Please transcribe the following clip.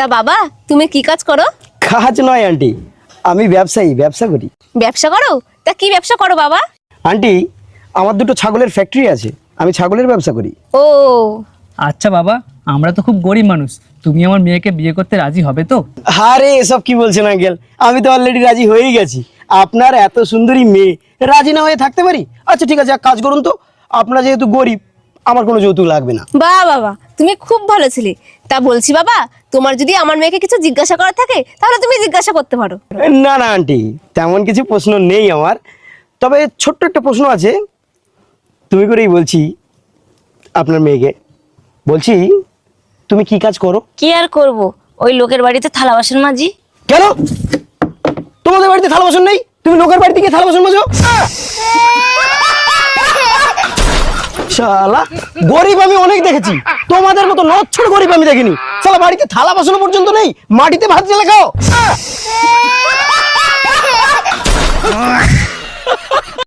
তা বাবা, তুমি কি কাজ করো? কাজ নয় আন্টি, আমি ব্যবসা করি। ব্যবসা করো? তা কি ব্যবসা করো বাবা? আন্টি, আমার দুটো ছাগলের ফ্যাক্টরি আছে, আমি ছাগলের ব্যবসা করি। ও আচ্ছা বাবা, আমরা তো খুব গরিব মানুষ, তুমি আমার মেয়েকে বিয়ে করতে রাজি হবে তো? আরে এসব কি বলছেন আঙ্কেল, আমি তো অলরেডি রাজি হয়েই গেছি। আপনার এত সুন্দরী মেয়ে, রাজি না হয়ে থাকতে পারি? আচ্ছা ঠিক আছে, এক কাজ করুন তো, আপনার যেহেতু গরিব, আমার কোনো যৌতুক লাগবে না। বাহ বাবা, তুমি খুব ভালো ছিলে। তা বলছি বাবা, তোমার যদি আমার মেয়েকে কিছু জিজ্ঞাসা করার থাকে তাহলে তুমি জিজ্ঞাসা করতে পারো। না না আন্টি, তেমন কিছু প্রশ্ন নেই আমার, তবে ছোট্ট একটা প্রশ্ন আছে। তুমি করেই বলছি আপনার মেয়েকে, বলছি তুমি কি কাজ করো? কি আর করব, ওই লোকের বাড়িতে থালা বাসন মাজি। কেন তোমাদের বাড়িতে থালা বাসন নেই? তুমি লোকের বাড়িতে গিয়ে থালা বাসন মাজো? শালা, গরিব আমি অনেক দেখেছি, তোমাদের মতো নচ্ছর গরিব আমি দেখিনি। শালা বাড়িতে থালা বাসন পর্যন্ত নেই, মাটিতে ভাত জ্বালা খাও।